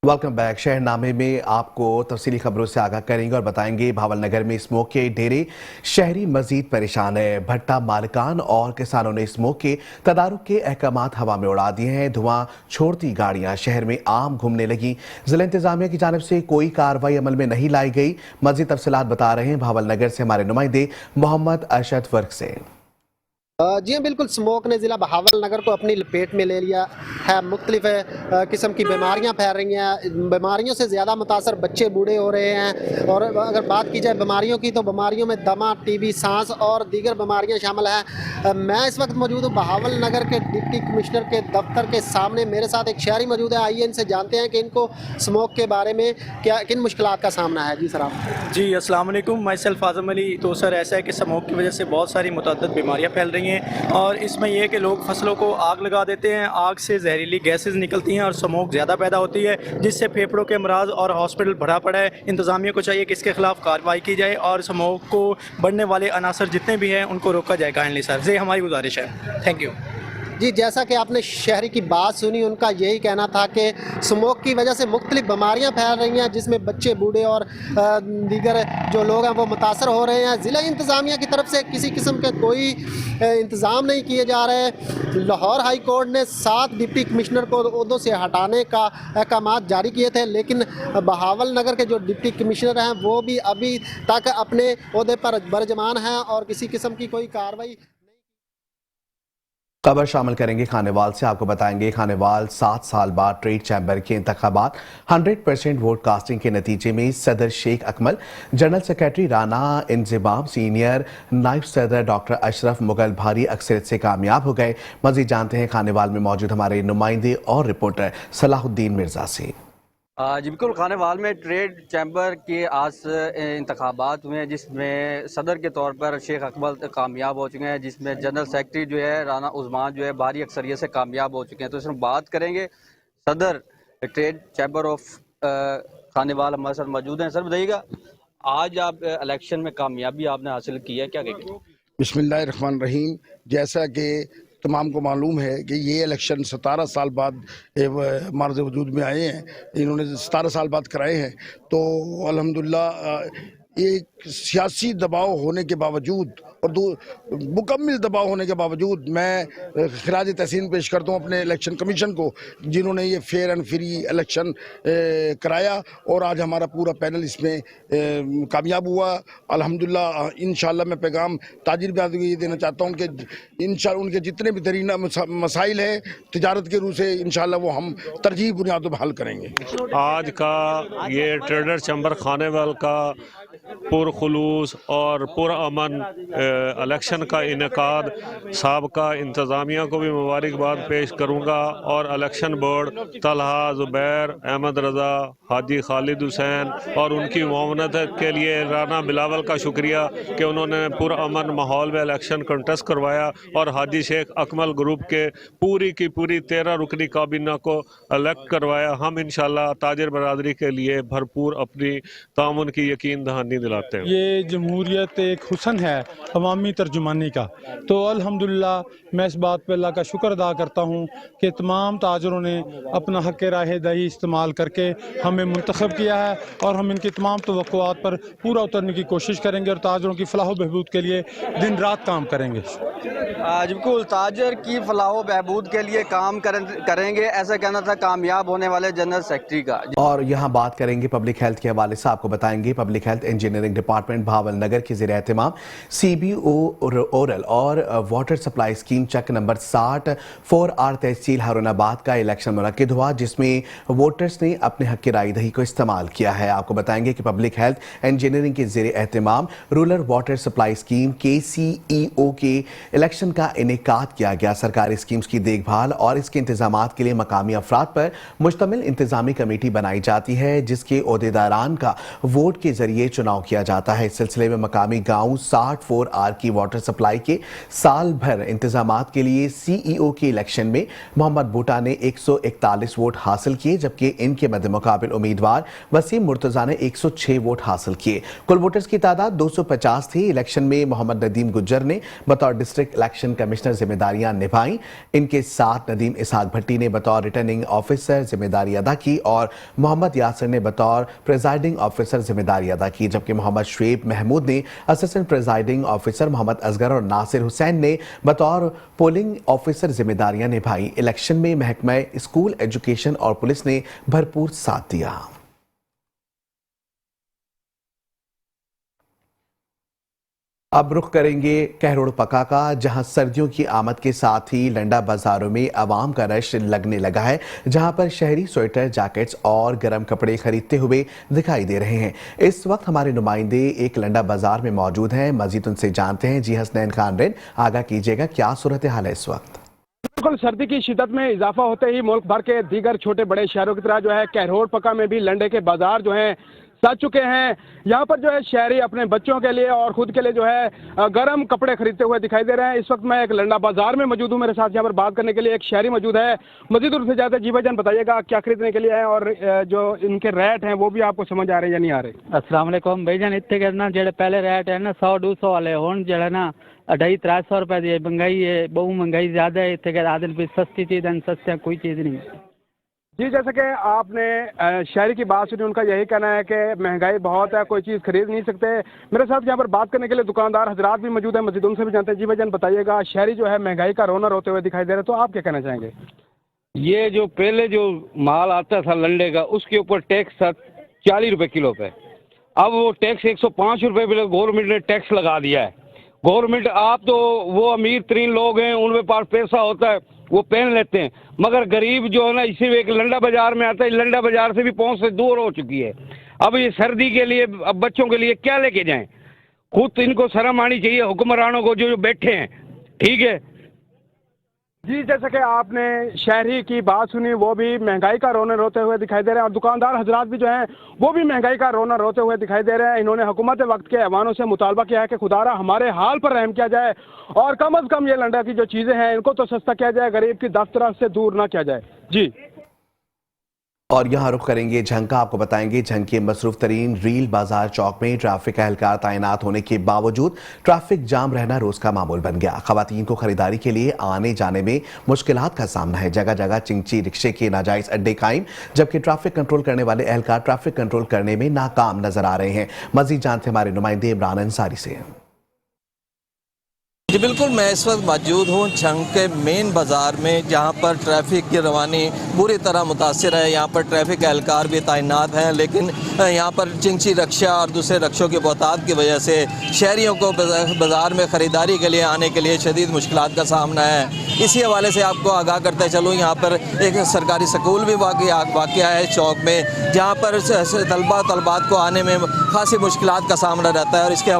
Welcome back. शहरनामे में आपको तफसीली खबरों से आगाह करेंगे और बताएंगे भावल नगर में स्मोक के डेरे शहरी मजीद परेशान है। भट्टा मालिकान और किसानों ने स्मोक के तदारुक के अहकामात हवा में उड़ा दिए हैं। धुआं छोड़ती गाड़ियां शहर में आम घूमने लगी। जिला इंतजामिया की जानिब से कोई कार्रवाई अमल में नहीं लाई गई। मजीद तफसीलात बता रहे हैं भावल नगर से हमारे नुमाइंदे मोहम्मद अरशद वर्क से। जी हाँ, बिल्कुल स्मोक ने ज़िला बहावल नगर को अपनी लपेट में ले लिया है। मुख्तलिफ किस्म की बीमारियाँ फैल रही हैं। बीमारियों से ज़्यादा मुतासर बच्चे बूढ़े हो रहे हैं। और अगर बात की जाए बीमारियों की, तो बीमारियों में दमा, टीबी, सांस और दीगर बीमारियाँ शामिल हैं। मैं इस वक्त मौजूद हूँ बहावल नगर के डिप्टी कमिश्नर के दफ्तर के सामने। मेरे साथ एक शहरी मौजूद है। आइए इनसे जानते हैं कि इनको स्मोक के बारे में किन मुश्किलात का सामना है। जी सर, आप जी अस्सलाम वालेकुम। मैं सेल्फ आज़म अली। तो सर ऐसा है कि स्मोक की वजह से बहुत सारी मुतअद्दिद बीमारियां फैल रही हैं और इसमें यह है कि लोग फसलों को आग लगा देते हैं। आग से जहरीली गैसेस निकलती हैं और स्मोक ज़्यादा पैदा होती है, जिससे फेफड़ों के अमराज और हॉस्पिटल भरा पड़ा है। इंतज़ामिया को चाहिए कि इसके खिलाफ कार्रवाई की जाए और स्मोक को बढ़ने वाले अनासर जितने भी हैं उनको रोका जाए काइंडली सर। ये हमारी गुजारिश है। Thank you. जी, जैसा कि आपने शहरी की बात सुनी, उनका यही कहना था कि स्मोक की वजह से मुख्तलिफ बीमारियां फैल रही हैं, जिसमें बच्चे, बूढ़े और दीगर जो लोग हैं वो मुतासर हो रहे हैं। ज़िला इंतज़ामिया की तरफ से किसी किस्म के कोई इंतज़ाम नहीं किए जा रहे। लाहौर हाई कोर्ट ने 7 डिप्टी कमिश्नर को ओहदों से हटाने का अहकामात जारी किए थे, लेकिन बहावल नगर के जो डिप्टी कमिश्नर हैं वो भी अभी तक अपने ओहदे पर बरजमान हैं और किसी किस्म की कोई कार्रवाई। खबर शामिल करेंगे खानेवाल से। आपको बताएंगे खानेवाल 7 साल बाद ट्रेड चैम्बर के इंतखाबात 100% वोट कास्टिंग के नतीजे में सदर Sheikh Akmal, general secretary Rana Inzamam, senior नायब सदर डॉक्टर अशरफ मुगल भारी अक्सरियत से कामयाब हो गए। मजीद जानते हैं खानेवाल में मौजूद हमारे नुमाइंदे और रिपोर्टर सलाहुद्दीन मिर्जा से। जी बिल्कुल, खानेवाल में ट्रेड चैम्बर के आज इंतखाबात हुए हैं, जिसमें सदर के तौर पर शेख अकमल कामयाब हो चुके हैं, जिसमें जनरल सेक्रेटरी जो है राना उस्मान जो है भारी अक्सरियत से कामयाब हो चुके हैं। तो इसमें बात करेंगे सदर ट्रेड चैम्बर ऑफ खानेवाल हमारे साथ मौजूद हैं। सर बताइएगा, आज आप इलेक्शन में कामयाबी आपने हासिल की है, क्या कहेंगे? बिस्मिल्लाहिर्रहमानिर्रहीम। जैसा कि तमाम को मालूम है कि ये इलेक्शन 17 साल बाद मार्ज़ वजूद में आए हैं। इन्होंने 17 साल बाद कराए हैं। तो अल्हम्दुलिल्लाह एक सियासी दबाव होने के बावजूद और मुकम्मल दबाव होने के बावजूद मैं खिराज तहसीन पेश करता हूँ अपने इलेक्शन कमीशन को, जिन्होंने ये फेयर एंड फ्री इलेक्शन कराया और आज हमारा पूरा पैनल इसमें कामयाब हुआ अल्हम्दुलिल्लाह। इंशाअल्लाह मैं पैगाम ताजिर ब्यादों को ये देना चाहता हूँ कि इंशाअल्लाह उनके जितने भी तरीना मसाइल है तिजारत के रूह से इंशाअल्लाह वो हम तरजीह बुनियादों पर हल करेंगे। आज का ये ट्रेडर चैम्बर खानेवाल का पुरखुलूस और पुरअमन इलेक्शन का इनेकाद साबका इंतज़ामिया को भी मुबारकबाद पेश करूँगा और इलेक्शन बोर्ड तलहा, ज़ुबैर, अहमद रज़ा, हाजी खालिद हुसैन और उनकी मुआवनत के लिए राना बिलावल का शुक्रिया कि उन्होंने पुरअमन माहौल में इलेक्शन कंटेस्ट करवाया और हाजी शेख अकमल ग्रुप के पूरी की पूरी 13 रुकनी काबीना को इलेक्ट करवाया। हम इंशाअल्लाह ताजिर बरादरी के लिए भरपूर अपनी तामुन की यकीन दहानी दिलाते हैं। ये जमहूरियत एक हुस्न है अवामी तर्जुमानी का। तो अल्हम्दुलिल्लाह मैं इस बात पर अल्लाह का शुक्र अदा करता हूँ कि तमाम ताजरों ने अपना हक़ राह दही इस्तेमाल करके हमें मुंतखब किया है और हम इनकी तमाम तवक्कुआत पर पूरा उतरने की कोशिश करेंगे और ताजरों की फलाह बहबूद के लिए दिन रात काम करेंगे। बिल्कुल, ताजर की फलाह बहबूद के लिए काम करेंगे, ऐसा कहना था कामयाब होने वाले जनरल सेक्रेटरी का। और यहाँ बात करेंगे पब्लिक हेल्थ के हवाले से। आपको बताएंगे public health engineering department Bahawalnagar के ज़ेर एहतमाम CBO ओरल और वाटर सप्लाई स्कीम चेक नंबर 60 4R तहसील हारूनाबाद का इलेक्शन मुनक्किद हुआ, जिसमें वोटर्स ने अपने हक की राय दही को इस्तेमाल किया है। आपको बताएंगे कि पब्लिक हेल्थ इंजीनियरिंग के ज़ेर एहतमाम rural water supply scheme KCEO के इलेक्शन का इनेकाद किया गया। सरकारी स्कीम्स की देखभाल और इसके इंतजामात के लिए मकामी अफराद पर मुश्तमिल इंतजामी कमेटी बनाई जाती है, जिसके ओहदेदारान का वोट के जरिए चुनाव चुनाव किया जाता है। इस सिलसिले में मकामी गांव 64R की वाटर सप्लाई के साल भर इंतजामात के लिए CEO के इलेक्शन में मोहम्मद बूटा ने 141 वोट हासिल किए, जबकि इनके मद्दे मुकाबिल उम्मीदवार वसीम मुर्तजा ने 106 वोट हासिल किए। कुल वोटर्स की तादाद 250 थी। इलेक्शन में मोहम्मद नदीम गुज्जर ने बतौर डिस्ट्रिक्ट इलेक्शन कमिश्नर जिम्मेदारियां निभाई। इनके साथ नदीम इसहाक भट्टी ने बतौर रिटर्निंग ऑफिसर जिम्मेदारी अदा की और मोहम्मद यासिर ने बतौर प्रिजाइडिंग ऑफिसर जिम्मेदारी अदा की, जबकि मोहम्मद शुएब महमूद ने assistant presiding officer, Mohammad Asghar और नासिर हुसैन ने बतौर पोलिंग ऑफिसर जिम्मेदारियां निभाई। इलेक्शन में महकमा स्कूल एजुकेशन और पुलिस ने भरपूर साथ दिया। अब रुख करेंगे कहरोड़ पका का, जहां सर्दियों की आमद के साथ ही लंडा बाजारों में आवाम का रश लगने लगा है, जहां पर शहरी स्वेटर, जैकेट्स और गर्म कपड़े खरीदते हुए दिखाई दे रहे हैं। इस वक्त हमारे नुमाइंदे एक लंडा बाजार में मौजूद हैं, मजीद उनसे जानते हैं। जी हसनैन खान रेन, आगाह कीजिएगा, क्या सूरत हाल है इस वक्त? बिल्कुल, सर्दी की शिद्दत में इजाफा होते ही मुल्क भर के दीगर छोटे बड़े शहरों की तरह जो है कहरोड़ पका में भी लंडे के बाजार जो हैं सज चुके हैं। यहाँ पर जो है शहरी अपने बच्चों के लिए और खुद के लिए जो है गर्म कपड़े खरीदते हुए दिखाई दे रहे हैं। इस वक्त मैं एक लंडा बाजार में मौजूद हूँ। मेरे साथ यहाँ पर बात करने के लिए एक शहरी मौजूद है। मजीद उनसे जाते जी भाईजान बताइएगा क्या खरीदने के लिए है और जो इनके रेट हैं वो भी आपको समझ आ रहे हैं या नहीं आ रहे? अस्सलाम वालेकुम भाईजान, इतने कहना जो पहले रेट है ना 100-200 वाले हुण जो ना 250-300 रुपए की महंगाई है, बहु महंगाई ज्यादा है। इतने कह आदिल भी सस्ती चीज़ है, सस्ती कोई चीज़ नहीं है जी। जैसे कि आपने शहरी की बात सुनी, उनका यही कहना है कि महंगाई बहुत है, कोई चीज़ खरीद नहीं सकते। मेरे साथ यहाँ पर बात करने के लिए दुकानदार हजरात भी मौजूद है, मस्जिद उनसे भी जानते हैं। जी भाईजान बताइएगा, शहरी जो है महंगाई का रोना रोते हुए दिखाई दे रहा है, तो आप क्या कहना चाहेंगे? ये जो पहले जो माल आता था लंडे का, उसके ऊपर टैक्स था 40 रुपये किलो पे। अब वो टैक्स 105 रुपये पे गवर्नमेंट ने टैक्स लगा दिया है। गवर्नमेंट, आप तो वो अमीर तरीन लोग हैं, उनके पास पैसा होता है, वो पहन लेते हैं, मगर गरीब जो है ना इसी एक लंडा बाजार में आता है, लंडा बाजार से भी पहुंच से दूर हो चुकी है। अब ये सर्दी के लिए अब बच्चों के लिए क्या लेके जाएं? खुद इनको शर्म आनी चाहिए हुक्मरानों को जो बैठे हैं, ठीक है जी। जैसे कि आपने शहरी की बात सुनी, वो भी महंगाई का रोना रोते हुए दिखाई दे रहे हैं और दुकानदार हजरात भी जो हैं वो भी महंगाई का रोना रोते हुए दिखाई दे रहे हैं। इन्होंने हुकूमत वक्त के ऐवानों से मुतालबा किया है कि खुदारा हमारे हाल पर रहम किया जाए और कम अज़ कम ये लंडा की जो चीज़ें हैं इनको तो सस्ता किया जाए, गरीब की दफ्तर से दूर ना किया जाए जी। और यहाँ रुख करेंगे झंग का, आपको बताएंगे झंग के मसरूफ तरीन रील बाजार चौक में ट्रैफिक एहलकार तैनात होने के बावजूद ट्रैफिक जाम रहना रोज का मामूल बन गया। खवातीन को खरीदारी के लिए आने जाने में मुश्किलात का सामना है। जगह जगह चिंची रिक्शे के नाजायज अड्डे कायम, जबकि ट्रैफिक कंट्रोल करने वाले एहलकार ट्रैफिक कंट्रोल करने में नाकाम नजर आ रहे हैं। मजीद जानते हमारे नुमाइंदे इमरान अंसारी से। जी बिल्कुल, मैं इस वक्त मौजूद हूँ झंग के मेन बाज़ार में, जहाँ पर ट्रैफिक की रवानी पूरी तरह मुतासिर है। यहाँ पर ट्रैफिक एहलकार भी तैनात हैं, लेकिन यहाँ पर चिंची रक्षा और दूसरे रक्षों के बहुतात की वजह से शहरियों को बाज़ार में ख़रीदारी के लिए आने के लिए शदीद मुश्किलात का सामना है। इसी हवाले से आपको आगाह करते चलूँ, यहाँ पर एक सरकारी स्कूल भी वाक़या है चौक में, जहाँ पर तलबात को आने में खासी मुश्किलात का सामना रहता है। और इसके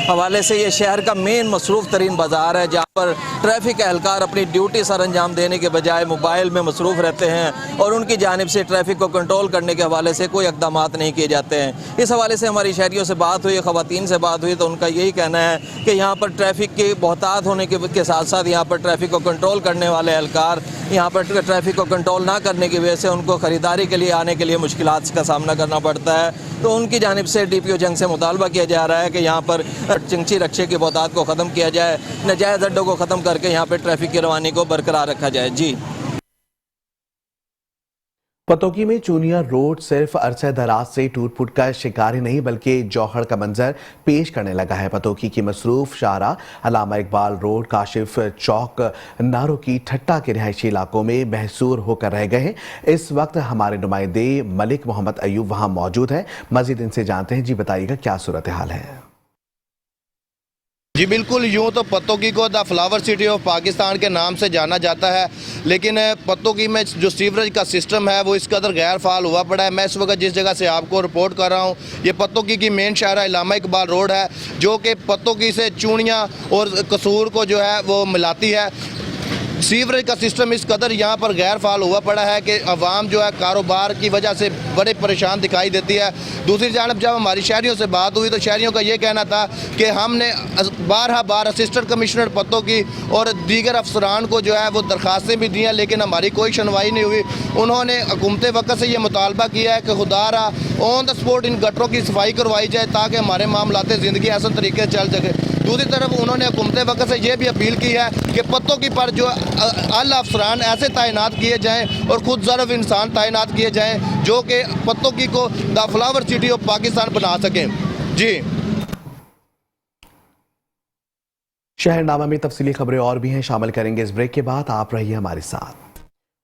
हवाले से ये शहर का मेन मसरूफ़ तरीन बाजार है, जहाँ पर ट्रैफिक एहलकार अपनी ड्यूटी सर अंजाम देने के बजाय मोबाइल में मसरूफ़ रहते हैं और उनकी जानिब से ट्रैफिक को कंट्रोल करने के हवाले से कोई इक़दाम नहीं किए जाते हैं। इस हवाले से हमारी शहरियों से बात हुई, ख़वातीन से बात हुई, तो उनका यही कहना है कि यहाँ पर ट्रैफिक की बहुतात होने के साथ साथ यहाँ पर ट्रैफिक को कंट्रोल करने वाले एहलकार यहाँ पर ट्रैफिक को कंट्रोल ना करने की वजह से उनको ख़रीदारी के लिए आने के लिए मुश्किलात का सामना करना पड़ता है। तो उनकी जानिब से DPO झंग से मुतालबा किया जा रहा है कि यहाँ पर चिंची रक्षे की बहुतात को ख़त्म किया जाए, नाजायज़ अड्डों को ख़त्म करके यहाँ पर ट्रैफिक की रवानी को बरकरार रखा जाए। जी। पतोकी में चूनिया रोड सिर्फ अरसे दराज से टूट फूट का शिकार ही नहीं बल्कि जौहर का मंजर पेश करने लगा है। पतोकी की मसरूफ शाहरा अल्लामा इकबाल रोड, काशिफ चौक, नारों की ठट्टा के रिहायशी इलाकों में महसूर होकर रह गए हैं। इस वक्त हमारे नुमाइंदे मलिक मोहम्मद अयूब वहां मौजूद हैं। मजीद इनसे जानते हैं। जी बताइएगा, क्या सूरत हाल है? जी बिल्कुल, यूँ तो पतोकी को the flower city of Pakistan के नाम से जाना जाता है, लेकिन पतोकी में जो सीवरेज का सिस्टम है वो इस कदर गैर फाल हुआ पड़ा है। मैं इस वक्त जिस जगह से आपको रिपोर्ट कर रहा हूँ, ये पतोकी की मेन शाहरा अल्लामा इकबाल रोड है, जो कि पतोकी से चूनिया और कसूर को जो है वो मिलाती है। सीवरेज का सिस्टम इस कदर यहाँ पर गैर फाल हुआ पड़ा है कि अवाम जो है कारोबार की वजह से बड़े परेशान दिखाई देती है। दूसरी जानब जब हमारी शहरियों से बात हुई तो शहरियों का ये कहना था कि हमने बार असिस्टेंट कमिश्नर पतों की और दीगर अफसरान को जो है वो दरख्वास्तें भी दी हैं, लेकिन हमारी कोई सुनवाई नहीं हुई। उन्होंने हुकूमत वक्त से ये मुतालबा किया है कि खुदारा ऑन द स्पॉट इन गटरों की सफाई करवाई जाए ताकि हमारे मामलात ज़िंदगी आसान तरीके से चल सके। दूसरी तरफ उन्होंने हुकूमत वक्त से ये भी अपील की है कि पत्तों की पर जो आला अफसरान ऐसे तैनात किए जाएँ और खुद ज़रफ़ इंसान तैनात किए जाएँ जो कि पत्तों की को the flower city of Pakistan बना सकें। जी, शहरनामा में तफसीली खबरें और भी हैं, शामिल करेंगे इस ब्रेक के बाद। आप रहिए हमारे साथ।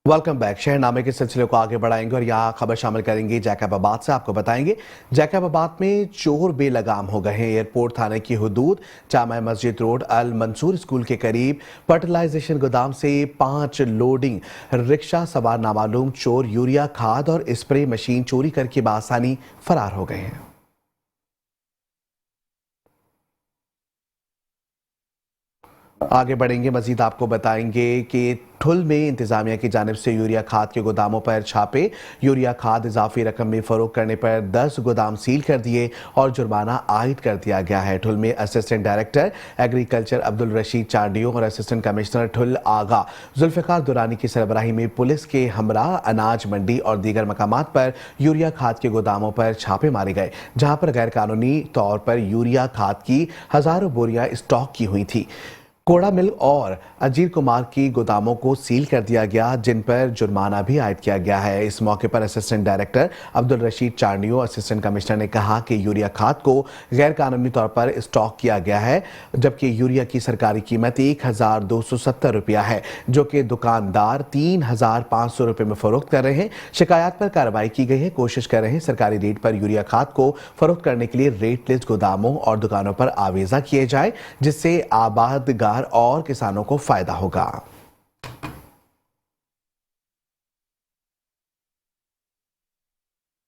Welcome back. शहरनामे के सिलसिले को आगे बढ़ाएंगे और यहाँ खबर शामिल करेंगे जैकबाबाद से। आपको बताएंगे जैकबाबाद में चोर बेलगाम हो गए हैं। एयरपोर्ट थाने की हुदूद जामा मस्जिद रोड अल मंसूर स्कूल के करीब फर्टिलाइजेशन गोदाम से 5 लोडिंग रिक्शा सवार नामालूम चोर यूरिया खाद और स्प्रे मशीन चोरी करके बासानी फरार हो गए हैं। आगे बढ़ेंगे, मजीद आपको बताएंगे कि ठुल में इंतजामिया की जानिब से यूरिया खाद के गोदामों पर छापे। यूरिया खाद इजाफी रकम में फरोख्त करने पर 10 गोदाम सील कर दिए और जुर्माना आयद कर दिया गया है। ठुल में assistant director agriculture Abdul Rashid Chandio और असिस्टेंट कमिश्नर ठुल आगा जुल्फिकार दुरानी की सरबराही में पुलिस के हमरा अनाज मंडी और दीगर मकामात पर यूरिया खाद के गोदामों पर छापे मारे गए, जहां पर गैर कानूनी तौर पर यूरिया खाद की हजारों बोरियां स्टॉक की हुई थी। कोड़ा मिल और अजीर कुमार की गोदामों को सील कर दिया गया, जिन पर जुर्माना भी आयद किया गया है। इस मौके पर assistant director Abdul Rashid Chandio assistant commissioner ने कहा कि यूरिया खाद को गैर कानूनी तौर पर स्टॉक किया गया है, जबकि यूरिया की सरकारी कीमत 1270 रुपया है, जो कि दुकानदार 3500 रुपये में फरोख्त कर रहे हैं। शिकायत पर कार्रवाई की गई है। कोशिश कर रहे हैं सरकारी रेट पर यूरिया खाद को फरोख्त करने के लिए रेट लिस्ट गोदामों और दुकानों पर आवेजा किए जाए, जिससे आबादगार और किसानों को फायदा होगा।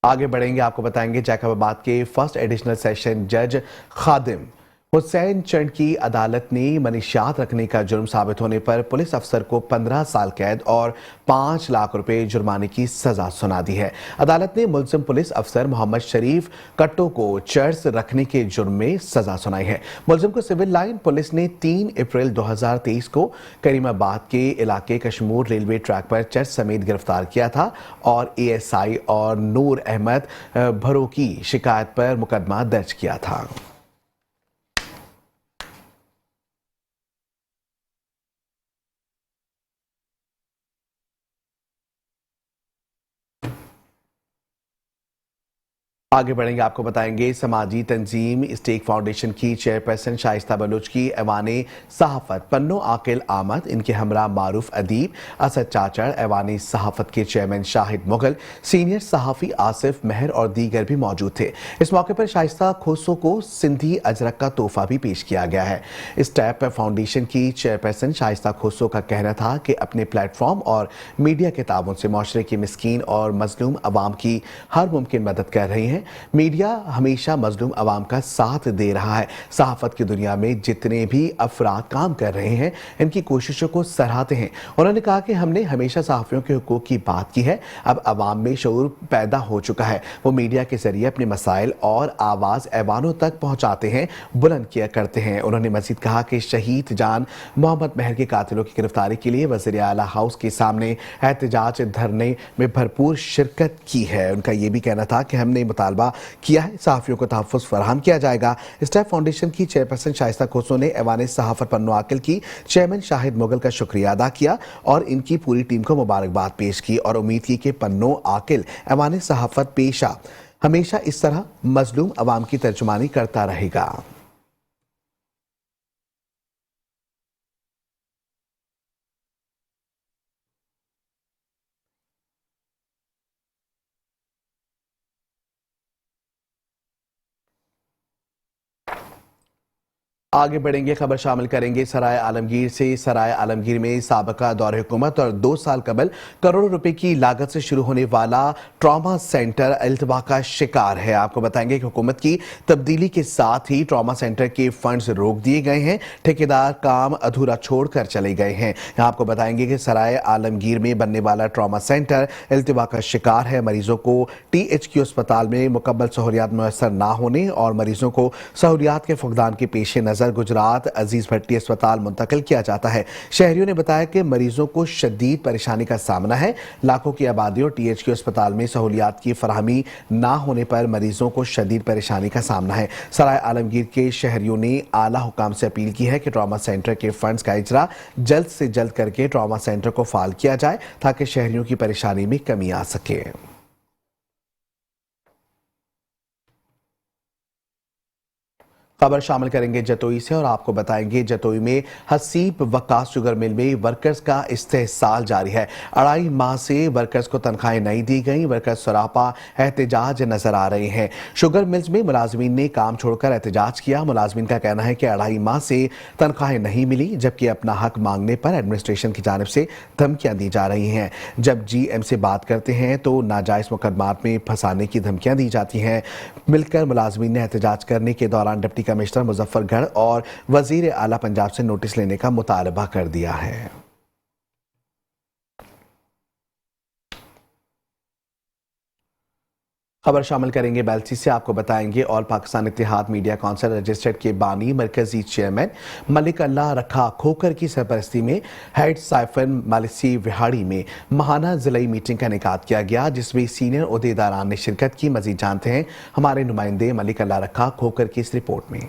आगे बढ़ेंगे, आपको बताएंगे जैकबाबाद के फर्स्ट एडिशनल सेशन जज खादिम हुसैन चंद की अदालत ने मनीशियात रखने का जुर्म साबित होने पर पुलिस अफसर को 15 साल कैद और 5 लाख रुपए जुर्माने की सजा सुना दी है। अदालत ने मुलजिम पुलिस अफसर मोहम्मद शरीफ कट्टो को चर्च रखने के जुर्म में सजा सुनाई है। मुलजिम को सिविल लाइन पुलिस ने 3 अप्रैल 2023 को करीमाबाद के इलाके कश्मूर रेलवे ट्रैक पर चर्च समेत गिरफ्तार किया था और ASI और नूर अहमद भरो की शिकायत पर मुकदमा दर्ज किया था। आगे बढ़ेंगे, आपको बताएंगे समाजी तंजीम स्टेक फाउंडेशन की चेयरपर्सन शाइस्ता बलूच की ऐवाने सहाफत पन्नो आकिल आमद, इनके हमरा मारूफ अदीब असद चाचड़, ऐवाने सहाफत के चेयरमैन शाहिद मुगल, सीनियर सहाफ़ी आसिफ मेहर और दीगर भी मौजूद थे। इस मौके पर शाइस्ता खोसो को सिंधी अजरक का तोहफा भी पेश किया गया है। स्टेप फाउंडेशन की चेयरपर्सन शाइस्ता खोसो का कहना था कि अपने प्लेटफॉर्म और मीडिया के ताबन से माशरे की मिस्कीन और मजलूम अवाम की हर मुमकिन मदद कर रही हैं। मीडिया हमेशा मजलूम अवाम का साथ दे रहा है। सहाफत की दुनिया में जितने भी अफराद काम कर रहे हैं, इनकी कोशिशों को सराहते हैं। उन्होंने कहा कि हमने हमेशा सहाफियों के हुकूक की बात की है, अब अवाम में शऊर पैदा हो चुका है। वो मीडिया के जरिए अपने मसाइल और आवाज़ ऐवानों तक पहुँचाते हैं, बुलंद किया करते हैं। उन्होंने मजीद कहा कि शहीद जान मोहम्मद मेहर के कातिलों की गिरफ्तारी के लिए वज़ीर आला हाउस के सामने एहतजाज धरने में भरपूर शिरकत की है। उनका ये भी कहना था कि हमने मुतालबा किया है सहाफियों को तहफ़्फ़ुज़ फराहम किया जाएगा। स्टेप फाउंडेशन की चेयरपर्सन शाइस्ता खोसो ने ऐवान सहाफत पन्नो आकिल की चेयरमैन शाहिद मुगल का शुक्रिया अदा किया और इनकी पूरी टीम को मुबारकबाद पेश की और उम्मीद की कि पन्नो आकिल ऐवान सहाफत पेशा हमेशा इस तरह मजलूम अवाम की तर्जुमानी करता रहेगा। आगे बढ़ेंगे, खबर शामिल करेंगे सराय आलमगीर से। सराय आलमगीर में साबका दौर हुकूमत और 2 साल कबल करोड़ों रुपए की लागत से शुरू होने वाला ट्रॉमा सेंटर इल्तवा का शिकार है। आपको बताएंगे कि हुकूमत की तब्दीली के साथ ही ट्रॉमा सेंटर के फंड्स रोक दिए गए हैं, ठेकेदार काम अधूरा छोड़कर चले गए हैं। यहाँ आपको बताएंगे कि सराय आलमगीर में बनने वाला ट्रॉमा सेंटर इल्तवा का शिकार है। मरीजों को THQ अस्पताल में मुकम्मल सहूलियात मुयसर ना होने और मरीजों को सहूलियात के फुकदान के पेश नजर गुजरात अजीज भट्टी अस्पताल मुंतकिल किया जाता है। शहरियों ने बताया कि मरीजों को शदीद परेशानी का सामना है। लाखों की आबादी और THQ अस्पताल में सहूलियात की फराहमी ना होने पर मरीजों को शदीद परेशानी का सामना है। सराय आलमगीर के शहरियों ने आला हुकाम से अपील की है कि ट्रॉमा सेंटर के फंड्स का इजरा जल्द से जल्द करके ट्रॉमा सेंटर को फाल किया जाए ताकि शहरियों की परेशानी में कमी आ सके। खबर शामिल करेंगे जतोई से और आपको बताएंगे जतोई में हसीब वकास शुगर मिल में वर्कर्स का इस्तेहसाल जारी है। 2.5 माह से वर्कर्स को तनख्वाहें नहीं दी गई। वर्कर्स सरापा एहतजाज नजर आ रहे हैं। शुगर मिल्स में मुलाजमीन ने काम छोड़कर एहतजाज किया। मुलाजमीन का कहना है कि 2.5 माह से तनख्वाहें नहीं मिली, जबकि अपना हक मांगने पर एडमिनिस्ट्रेशन की जानिब से धमकियां दी जा रही हैं। जब GM से बात करते हैं तो नाजायज मुकदमात में फंसाने की धमकियां दी जाती हैं। मिलकर मुलाजमीन ने एहतजाज करने के दौरान डिप्टी कमिश्नर मुजफ्फरगढ़ और वजीर आला पंजाब से नोटिस लेने का मुतालबा कर दिया है। खबर शामिल करेंगे बेल्सी से। आपको बताएंगे ऑल पाकिस्तान इत्तेहाद मीडिया काउंसिल रजिस्टर्ड के बानी मरकजी चेयरमैन मलिक अल्लाह रखा खोकर की सरपरस्ती में हेड साइफन मालिसी विहाड़ी में माहाना जिलाई मीटिंग का इनेकाद किया गया, जिसमें सीनियर ओहदेदारान ने शिरकत की। मजीद जानते हैं हमारे नुमाइंदे मलिक अल्लाह रखा खोकर की इस रिपोर्ट में।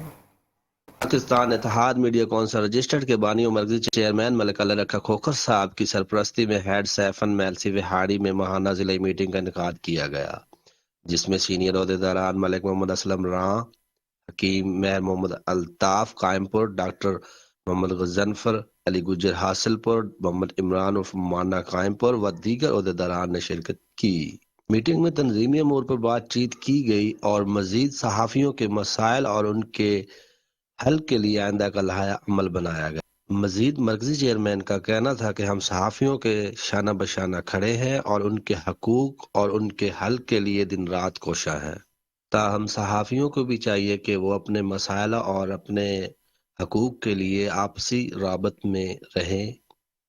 पाकिस्तान इत्तेहाद मीडिया काउंसिल रजिस्टर्ड के बानी और मरकजी चेयरमैन मलिक अल्लाह रखा खोकर साहब की सरपरस्ती में हेड साइफन मालिसी विहाड़ी में माहाना जिलाई मीटिंग का इनेकाद किया गया, जिसमें सीनियर ओहदेदारान मलिक मोहम्मद असलम रां, हकीम मेहर मोहम्मद अल्ताफ कायमपुर, डॉक्टर मोहम्मद गजनफर अली गुजर हासिलपुर, मोहम्मद इमरान उर्फ माना कायमपुर व दीगर ओहदेदारान ने शिरकत की। मीटिंग में तंजीमी अमूर पर बातचीत की गई और मजीद सहाफ़ियों के मसाइल और उनके हल के लिए आइंदा का लाया अमल बनाया गया। मजीद मरकजी चेयरमैन का कहना था कि हम सहाफ़ियों के शाना बशाना खड़े हैं और उनके हकूक और उनके हल के लिए दिन रात कोशा हैं। ताहम सहाफ़ियों को भी चाहिए कि वो अपने मसाइल और अपने हकूक के लिए आपसी राबत में रहें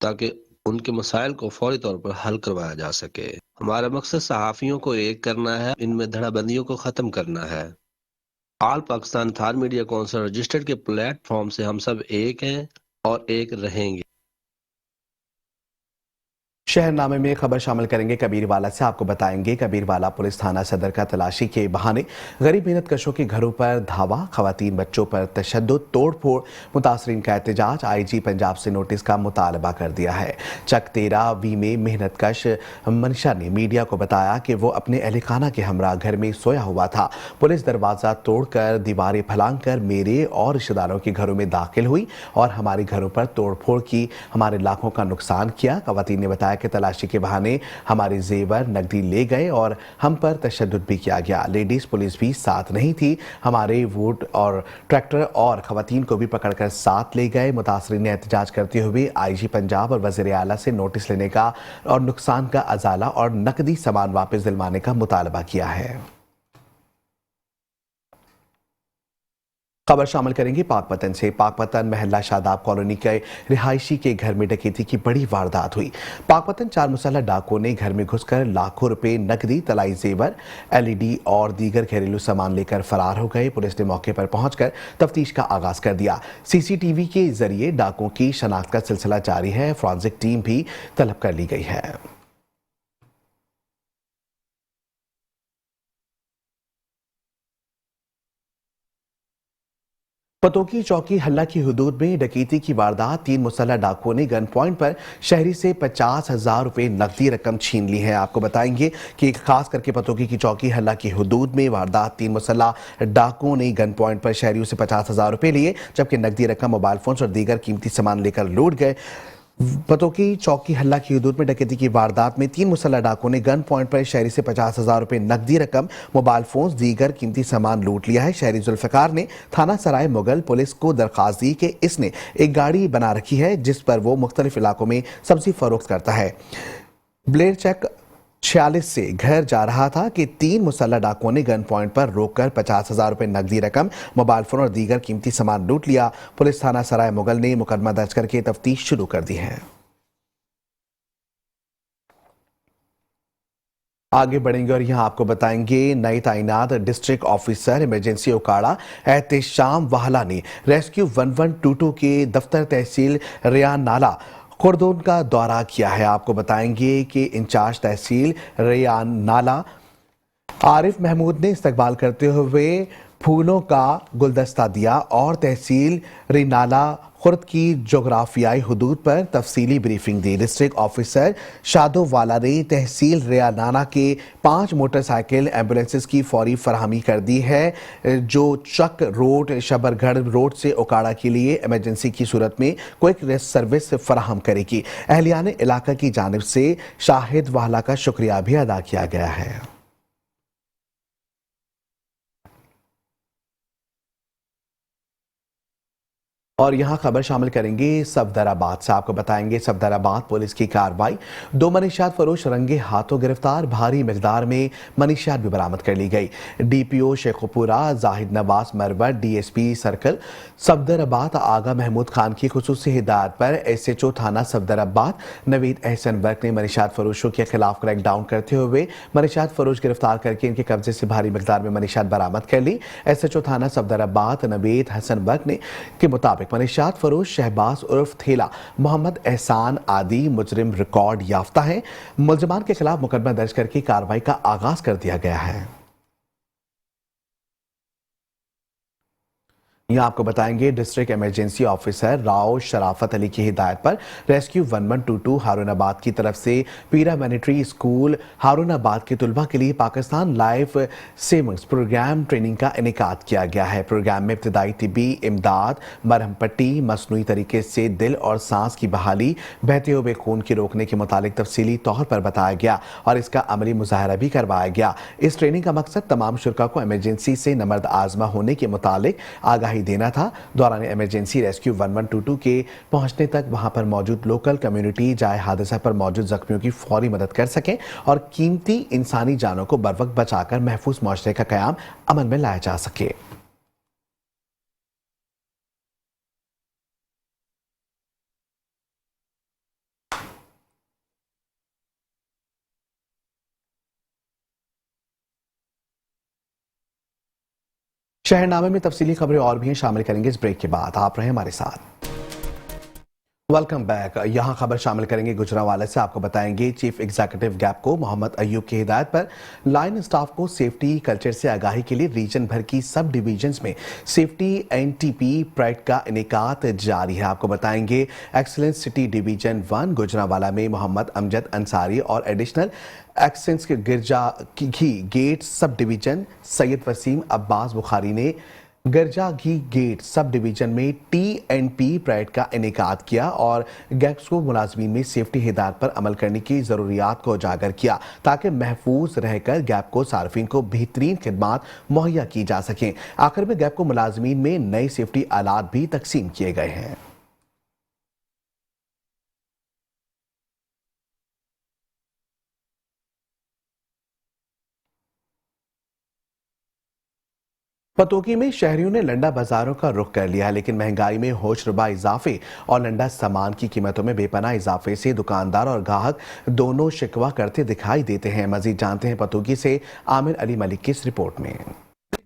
ताकि उनके मसाइल को फौरी तौर पर हल करवाया जा सके। हमारा मकसद सहाफ़ियों को एक करना है, इनमें धड़ाबंदियों को ख़त्म करना है। ऑल पाकिस्तान इत्तेहाद मीडिया काउंसिल रजिस्टर्ड के प्लेटफॉर्म से हम सब एक हैं और एक रहेंगे। शहरनामे में खबर शामिल करेंगे कबीरवाला से। आपको बताएंगे कबीरवाला पुलिस थाना सदर का तलाशी के बहाने गरीब मेहनत कशों के घरों पर धावा, खवातीन बच्चों पर तशद्दुद, तोड़ फोड़, मुतासरीन का एहतजाज। IG पंजाब से नोटिस का मुतालबा कर दिया है। चक 13 में मेहनत कश मनशा ने मीडिया को बताया कि वो अपने अहल खाना के हमरा घर में सोया हुआ था। पुलिस दरवाज़ा तोड़कर दीवारें फलांग कर मेरे और रिश्तेदारों के घरों में दाखिल हुई और हमारे घरों पर तोड़ फोड़ की, हमारे लाखों का नुकसान किया। खवातीन ने बताया कि तलाशी के बहाने हमारे जेवर नकदी ले गए और हम पर तशद्दुद भी किया गया। लेडीज पुलिस भी साथ नहीं थी। हमारे वोट और ट्रैक्टर और खवातीन को भी पकड़कर साथ ले गए। मुतासरीन ने एहतजाज करते हुए IG पंजाब और वज़ीर आला से नोटिस लेने का और नुकसान का अजाला और नकदी सामान वापस दिलवाने का मुतालबा किया है। खबर शामिल करेंगे पाकपतन से। पाकपतन महल्ला शादाब कॉलोनी के रिहायशी के घर में डकैती की बड़ी वारदात हुई। पाकपतन 4 मुसल्लह डाकुओं ने घर में घुसकर लाखों रुपए नकदी, तलाई जेवर, LED और दीगर घरेलू सामान लेकर फरार हो गए। पुलिस ने मौके पर पहुंचकर तफ्तीश का आगाज कर दिया। CCTV के जरिए डाकुओं की शनाख्त का सिलसिला जारी है। फॉरेंसिक टीम भी तलब कर ली गई है। पतोकी चौकी हल्ला की हुदूद में डकैती की वारदात। 3 मुसल्लह डाकुओं ने गन पॉइंट पर शहरी से 50,000 रुपए नकदी रकम छीन ली है। आपको बताएंगे कि खास करके पतोकी की चौकी हल्ला की हुदूद में वारदात। 3 मुसल्लह डाकुओं ने गन पॉइंट पर शहरियों से 50,000 रुपए लिए, जबकि नकदी रकम, मोबाइल फोन और दीगर कीमती सामान लेकर लौट गए। पतोकी चौकी हल्ला की हदूद में डकैती की वारदात में 3 मुसल्लह डाकुओं ने गन पॉइंट पर शहरी से 50,000 रुपए नकदी रकम, मोबाइल फोन, दीगर कीमती सामान लूट लिया है। शहरी जुल्फकार ने थाना सराय मुगल पुलिस को दरखास्त दी कि इसने एक गाड़ी बना रखी है जिस पर वो मुख्तलिफ इलाकों में सब्जी फरोख्त करता है। ब्लेड चेक 46 से घर जा रहा था कि 3 मुसल्लह डाकुओं ने गन पॉइंट पर रोककर 50,000 रुपए नकदी रकम, मोबाइल फोन और दीगर कीमती सामान लूट लिया। पुलिस थाना सराय मुगल ने मुकदमा दर्ज करके तफ्तीश शुरू कर दी है। आगे बढ़ेंगे और यहाँ आपको बताएंगे नई तैनात district officer emergency Okara Ehtesham Wahla ने रेस्क्यू 1122 के दफ्तर तहसील रियान नाला खुर्दोन का दौरा किया है। आपको बताएंगे कि इंचार्ज तहसील रियान नाला आरिफ महमूद ने इस्तकबाल करते हुए फूलों का गुलदस्ता दिया और तहसील रिनाला खुर्द की जोग्राफियाई हुदूद पर तफसीली ब्रीफिंग दी। डिस्ट्रिक्ट ऑफिसर शादो वाला ने तहसील रियानाना के 5 मोटरसाइकिल एम्बुलेंसेस की फौरी फराहमी कर दी है जो चक रोड शबरगढ़ रोड से ओकाड़ा के लिए इमरजेंसी की सूरत में क्विक सर्विस फराहम करेगी। अहलियान इलाका की जानिब से शाहिद वाला का शुक्रिया भी अदा किया गया है। और यहाँ खबर शामिल करेंगे सफदराबाद से। आपको बताएंगे सफदराबाद पुलिस की कार्रवाई, 2 मनीषात फरोश रंगे हाथों गिरफ्तार, भारी मिकदार में मनीषात भी बरामद कर ली गई। DPO Sheikhupura Zahid Nawaz Marwat DSP circle Safdarabad Agha Mahmood Khan की खुसूसी हिदायत पर एसएचओ थाना सफदराबाद नवीद एहसन वर्क ने मनीषात फरोशों के खिलाफ क्रैकडाउन करते हुए मनीषात फरोश गिरफ्तार करके इनके कब्जे से भारी मिकदार में मनीषात बरामद कर ली। एसएचओ थाना सफदराबाद नवीद हसन वर्क ने के मुताबिक मनीषात फरोश शहबाज उर्फ थेला मोहम्मद एहसान आदि मुजरिम रिकॉर्ड याफ्ता है। मुलजमान के खिलाफ मुकदमा दर्ज करके कार्रवाई का आगाज कर दिया गया है। यहाँ आपको बताएंगे डिस्ट्रिक्ट इमरजेंसी ऑफिसर राव शराफत अली की हिदायत पर रेस्क्यू 1122 हारूनाबाद की तरफ से पीरा मिलिट्री स्कूल हारूनाबाद के तुलबा के लिए Pakistan life savings programme training का इनेकाद किया गया है। प्रोग्राम में इब्तदाई तिब्बी इमदाद, मरहम पट्टी, मसनूई तरीके से दिल और सांस की बहाली, बहते हुए खून की रोकने के मुतालिक तफसीली तौर पर बताया गया और इसका अमली मुजाहरा भी करवाया गया। इस ट्रेनिंग का मकसद तमाम शुरा को इमरजेंसी से नमर्द आजमा होने के मुतालिक आगाही देना था। दौरान इमरजेंसी रेस्क्यू 1122 के पहुंचने तक वहां पर मौजूद लोकल कम्युनिटी जाए हादसा पर मौजूद जख्मियों की फौरी मदद कर सके और कीमती इंसानी जानों को बरवक्त बचाकर महफूज मुआशरे का कयाम अमल में लाया जा सके। शहरनामे में तफसीली खबरें और भी हैं, शामिल करेंगे इस ब्रेक के बाद। आप रहे हमारे साथ। Welcome back. यहाँ खबर शामिल करेंगे गुजरांवाला से। आपको बताएंगे चीफ एग्जीक्यूटिव गैप को मोहम्मद अयूब की हिदायत पर लाइन स्टाफ को सेफ्टी कल्चर से आगाही के लिए रीजन भर की सब डिवीजन्स में सेफ्टी एनटीपी प्राइड का इनेकात जारी है। आपको बताएंगे एक्सीलेंस सिटी डिवीजन 1 गुजरांवाला में मोहम्मद अमजद अंसारी और एडिशनल एक्सेंस के गिरजा घी गेट सब डिवीजन सैयद वसीम अब्बास बुखारी ने गिरजा घी गेट सब डिवीजन में TNP प्राइड का इनेकाद किया और गैप्स को मुलाजमीन में सेफ्टी हिदायत पर अमल करने की ज़रूरियात को उजागर किया ताकि महफूज रहकर गैप को सार्फिन को बेहतरीन खिदमात मुहैया की जा सकें। आखिर में गैप को मुलाजमीन में नए सेफ्टी आलात भी तकसीम किए गए हैं। पतोकी में शहरियों ने लंडा बाजारों का रुख कर लिया है, लेकिन महंगाई में होशरुबा इजाफे और लंडा सामान की कीमतों में बेपनाह इजाफे से दुकानदार और ग्राहक दोनों शिकवा करते दिखाई देते हैं। मजीद जानते हैं पतोकी से आमिर अली मलिक की इस रिपोर्ट में।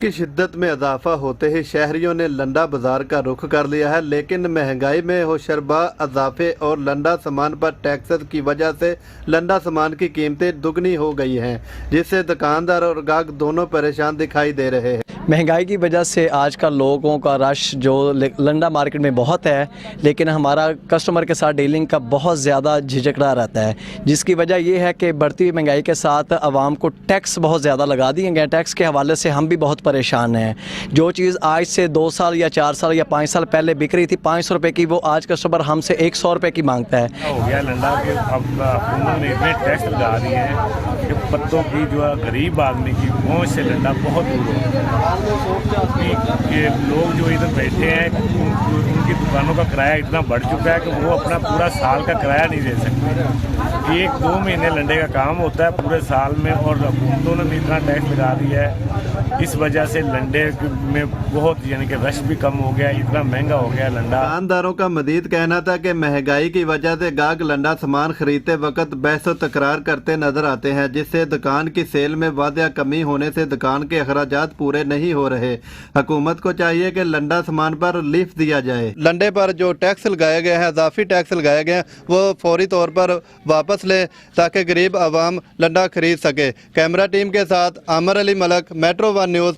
की शिद्दत में इजाफा होते ही शहरियों ने लंडा बाजार का रुख कर लिया है, लेकिन महंगाई में होशरुबा इजाफे और लंडा सामान पर टैक्सेस की वजह से लंडा सामान की कीमतें दुगनी हो गई हैं, जिससे दुकानदार और ग्राहक दोनों परेशान दिखाई दे रहे हैं। महंगाई की वजह से आजकल लोगों का रश जो लंडा मार्केट में बहुत है, लेकिन हमारा कस्टमर के साथ डीलिंग का बहुत ज़्यादा झिझकड़ा रहता है, जिसकी वजह ये है कि बढ़ती हुई महंगाई के साथ आवाम को टैक्स बहुत ज़्यादा लगा दिए गए। टैक्स के हवाले से हम भी बहुत परेशान हैं। जो चीज़ आज से 2 साल या 4 साल या 5 साल पहले बिक रही थी 500 रुपये की, वो आज कस्टमर हमसे 100 रुपये की मांगता है। हो गया लंडा के अब हुकूमत ने इतने टैक्स लगा दिए हैं कि पत्तों की जो है गरीब आदमी की पहुँच से लंडा बहुत दूर हो कि लोग जो इधर बैठे हैं उनकी दुकानों का किराया इतना बढ़ चुका है कि वो अपना पूरा साल का किराया नहीं दे सकते। 1-2 महीने लंडे का काम होता है पूरे साल में, और हुकूमतों ने इतना टैक्स लगा दिया है, इस वजह से लंडे में बहुत यानी कि रश भी कम हो गया, इतना महंगा हो गया लंडा। दुकानदारों का मजीद कहना था कि महंगाई की वजह से गाहक लंडा सामान खरीदते वक्त बहस तकरार करते नजर आते हैं, जिससे दुकान की सेल में वादिया कमी होने से दुकान के अखराजात पूरे नहीं हो रहे। हुकूमत को चाहिए कि लंडा सामान पर रिलीफ दिया जाए। लंडे पर जो टैक्स लगाया गया है, इजाफी टैक्स लगाया गया है, वो फौरी तौर पर वापस लें ताकि गरीब आवाम लंडा खरीद सके। कैमरा टीम के साथ आमर अली मलक, मेट्रो 1 न्यूज़।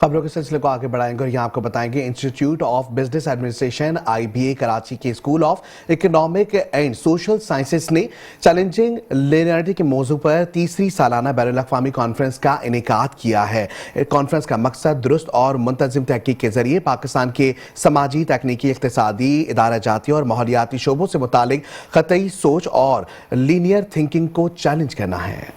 खबरों के सिलसिले को आगे बढ़ाएंगे और यहाँ आपको बताएंगे institute of business administration IBA Karachi के school of economic and social sciences ने चैलेंजिंग लिनियरिटी के मौजू पर तीसरी सालाना बैनुल-अक़वामी कॉन्फ्रेंस का इनेकाद किया है। कॉन्फ्रेंस का मकसद दुरुस्त और मुंतज़िम तहकीक के जरिए पाकिस्तान के समाजी, तकनीकी, इक़्तिसादी, इदारा-जाती और माहौलियाती शोबों से मुतालिक क़तई सोच और लीनियर थिंकिंग को चैलेंज करना है।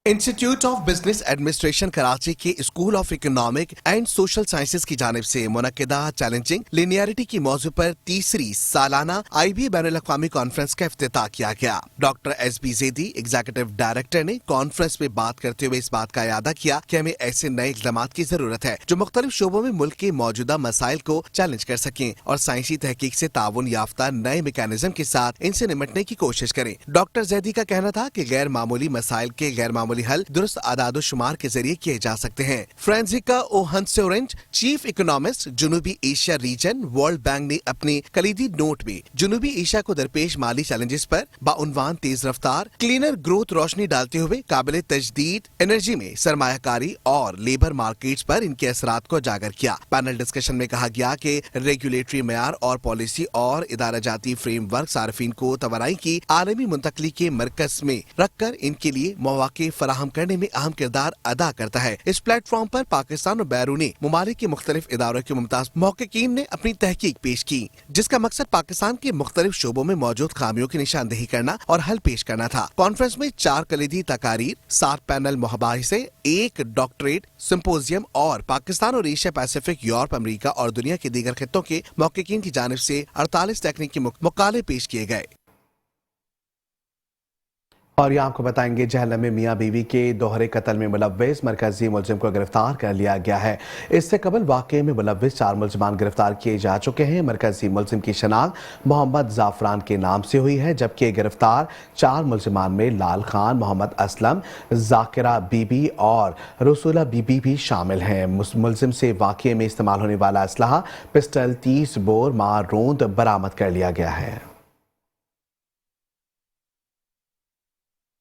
Institute of business administration Karachi के school of economic and social sciences की जानिब से मुनक्किदा चैलेंजिंग लिनियरिटी की मौजू पर तीसरी सालाना IBA बैनुल-अक़वामी कॉन्फ्रेंस का इफ्तिताह किया गया। Doctor SB Zaidi executive director ने कॉन्फ्रेंस में बात करते हुए इस बात का इयादा किया कि हमें ऐसे नए इक़दामात की जरूरत है जो मुख्तलिफ शोबों में मुल्क के मौजूदा मसाइल को चैलेंज कर सकें और साइंसी तहकीक से ताउन याफ्ता नए मैकेनिज्म के साथ इनसे निपटने की कोशिश करें। डॉक्टर ज़ैदी का कहना था कि गैर मामूली मसाइल के गैर मामूली हल दुरुस्त आदाद शुमार के जरिए किए जा सकते हैं। फ्रांसिका ओहंसोरेंट, चीफ इकोनॉमिस्ट जुनूबी एशिया रीजन, वर्ल्ड बैंक ने अपने कलीदी नोट में जुनूबी एशिया को दरपेश माली चैलेंजेस पर बाउनवान तेज रफ्तार क्लीनर ग्रोथ रोशनी डालते हुए काबिल तजदीद एनर्जी में सरमायाकारी और लेबर मार्केट्स पर इनके असरात को उजागर किया। पैनल डिस्कशन में कहा गया कि रेगुलेटरी मेयार और पॉलिसी और इदारा जाती फ्रेमवर्क सार्फिन को तवानाई की आलमी मुंतकली के मरकज में रखकर इनके लिए मौके फराहम करने में अहम किरदार अदा करता है। इस प्लेटफॉर्म पर पाकिस्तान और बैरूनी मुमालिक के मुख्तलिफ इदारों के मुमताज महक़क़ीन ने अपनी तहकीक पेश की, जिसका मकसद पाकिस्तान के मुख्तलिफ शोबों में मौजूद खामियों की निशानदेही करना और हल पेश करना था। कॉन्फ्रेंस में 4 कलीदी तकारीर, 7 पैनल मुहबाहिसे, 1 डॉक्टरेट सिंपोजियम और पाकिस्तान और एशिया पैसिफिक, यूरोप, अमेरिका और दुनिया के दीगर खित्तों के महक़क़ीन की जानिब से 48 तकनीकी मुकाले पेश किए गए। और यहाँ आपको बताएंगे जहलम में मियाँ बीवी के दोहरे कत्ल में मुलव्विस मरकजी मुलजिम को गिरफ्तार कर लिया गया है। इससे कबल वाक़े में मुलव्विस 4 मुलजमान गिरफ्तार किए जा चुके हैं। मरकजी मुलजिम की शनाख्त मोहम्मद ज़ाफ़रान के नाम से हुई है, जबकि गिरफ्तार 4 मुलजमान में लाल खान, मोहम्मद असलम, जाकिरा बीबी और रसूला बीबी भी शामिल हैं। मुलजिम से वाक़े में इस्तेमाल होने वाला असलहा पिस्टल 30 बोर मार रोंद बरामद कर लिया गया है।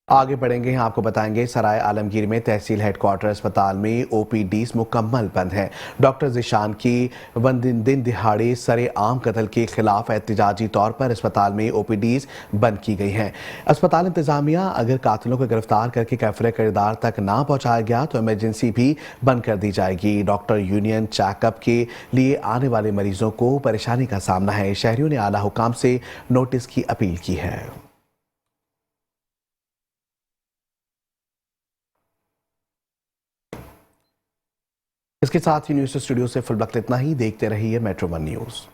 आगे बढ़ेंगे, यहाँ आपको बताएंगे सराय आलमगीर में तहसील हेडक्वार्टर अस्पताल में OPDs मुकम्मल बंद हैं। डॉक्टर ज़िशान की दिन दिहाड़े सरे आम कत्ल के खिलाफ एहतजाजी तौर पर अस्पताल में OPDs बंद की गई हैं। अस्पताल इंतजामिया अगर कातिलों को गिरफ्तार करके कैफरे किरदार तक ना पहुँचाया गया तो इमरजेंसी भी बंद कर दी जाएगी। डॉक्टर यूनियन चेकअप के लिए आने वाले मरीजों को परेशानी का सामना है। शहरियों ने आला हुकाम से नोटिस की अपील की है। इसके साथ ही न्यूज़ स्टूडियो से फुल वक्त इतना ही। देखते रहिए मेट्रो 1 न्यूज़।